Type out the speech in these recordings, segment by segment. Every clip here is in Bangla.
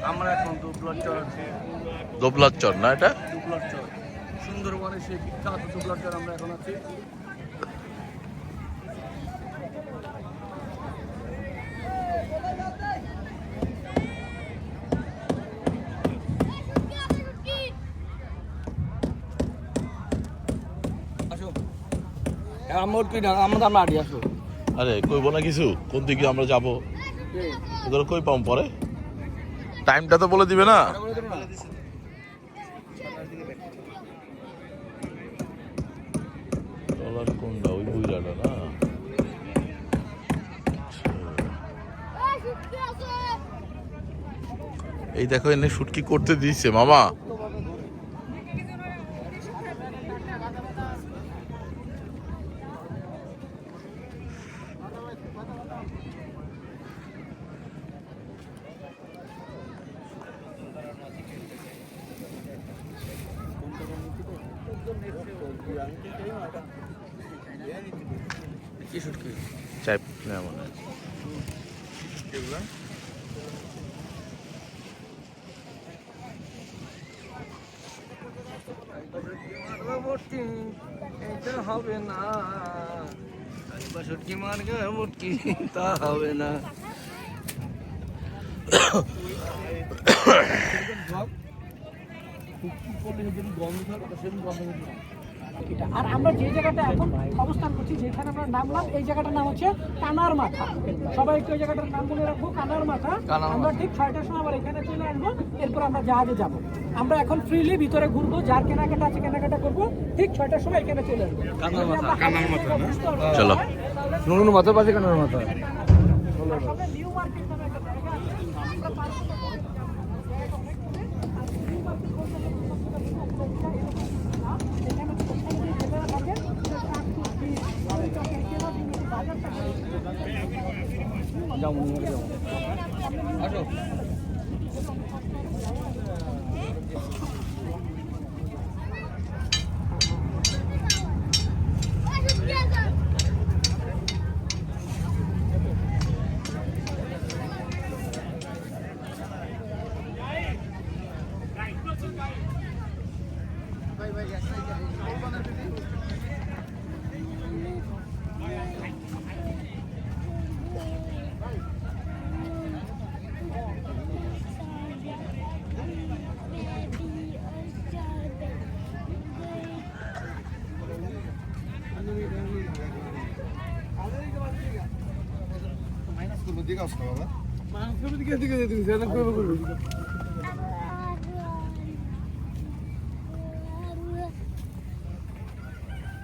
আমরা এখন দুবলার চর আছি। দোবলার চর না এটা? দুবলার চর, সুন্দরবনের সেই বিখ্যাত দুবলার চর আমরা এখন আছি। আসো, আমার কি না, আমরা মারি আসো। আরে কইব না কিছু, কোন দিকে আমরা যাবো ওদের কই পাম পরে? টাইমটা তো বলে দিবে না? ট্রলার কোনটা? ওই বুইরাটা না? এই দেখো এনে শুটকি করতে দিয়েছে মামা। কি শুটকি? চাই না মনে হয়। এটা হবে না, শুটকি মারবে মুটকি, তা হবে না। আর আমরা যে জায়গাটা এখন অবস্থান করছি, যেখানে আমরা নামলাম, এই জায়গাটার নাম হচ্ছে কানার মাথা। সবাই একটু এই জায়গাটার নাম বলে রাখবো, কানার মাথা। আমরা ঠিক 6টার সময় আবার এখানে চলে আসবো, এরপর আমরা জাহাজে যাবো। আমরা এখন ফ্রিলি ভিতরে ঘুরবো, যার কেনাকাটা আছে কেনাকাটা করবো, ঠিক 6টার সময় এখানে চলে আসবো। কানার মাথা, কানার মাথা না? চলো। নুন মাথা পাশে কানার মাথা। নিউ মার্কেট নামে একটা জায়গা আছে, আমরা পার করবো। আসো।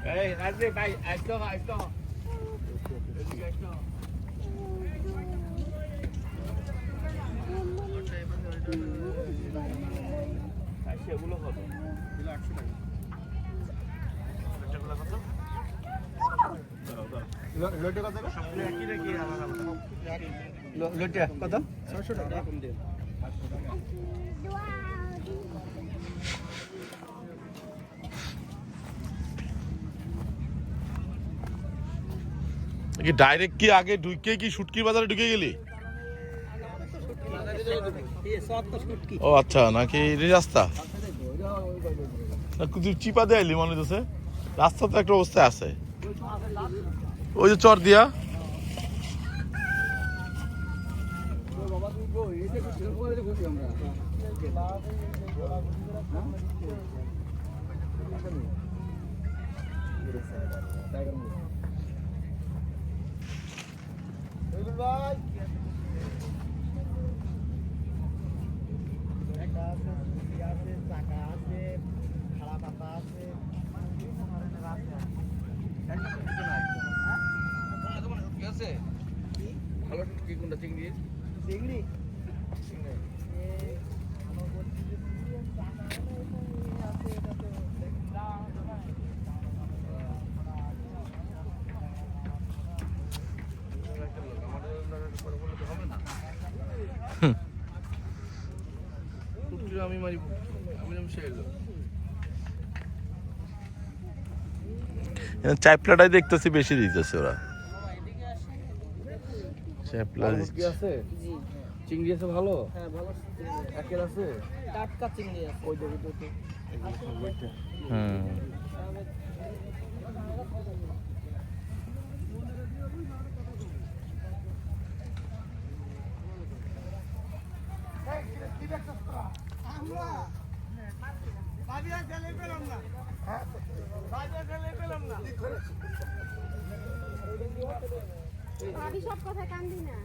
Hey, Razif, I saw. সেগুলো কত? 100 টাকা। লোটে কত? সবগুলো একই নাকি আলাদা আলাদা? লোটে কত? 600 টাকা। কম দিন। কি ডাইরেক্ট কি আগে ঢুকে কি শুটকির বাজারে ঢুকে গেলি? ও আচ্ছা, নাকি এই রাস্তা না তুই চিপা দিয়ে আইলি মনে হচ্ছে? রাস্তা তো একটা অবস্থায় আছে, ওই যে চর দিয়া। ভালো শুটকি কোনটা? চিংড়ি? চিংড়ি আমি মারি, আমি সে এলো। চাইপলাটাই দেখতেছি বেশি দিতেছে ওরা। চাইপলা কি আছে? চিংড়ি আছে ভালো? হ্যাঁ ভালো একের আছে? টাটকা চিংড়ি আছে ওই দেখো তো। হুম ভাবি সব কথা কান্দি না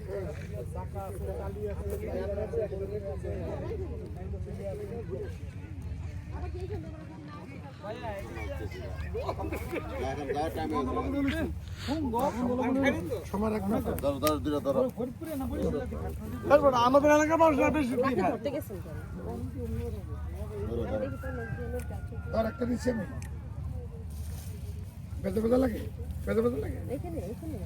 আমাদের এলাকার মানুষ বেশি ধরতে গেছেন একটা দিচ্ছি আমি বেঁধে বেঁধে লাগে বেঁধে বেঁধে লাগে এখানে এখানে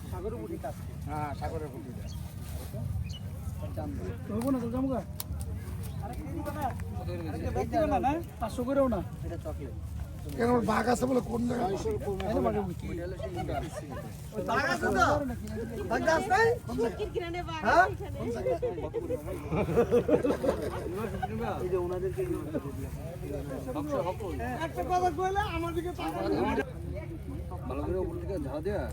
সাগরের বুটি কাজ হ্যাঁ সাগরের পুকুরটা হবো না তো জামগা আরে কি দিবা না দিবা না না 500 করেও না এটা চকলেট কেন ওর বাঘ আছে বলে কোন জায়গায় বাঘ আছে তো? বাঘ আছে? শুটকির গ্রানে বাঘ হ্যাঁ? এখানে এই যে ওনাদেরকে একটা কথা কইলে আমার দিকে ভালো করে উপর থেকে ঝাড়া দেয়া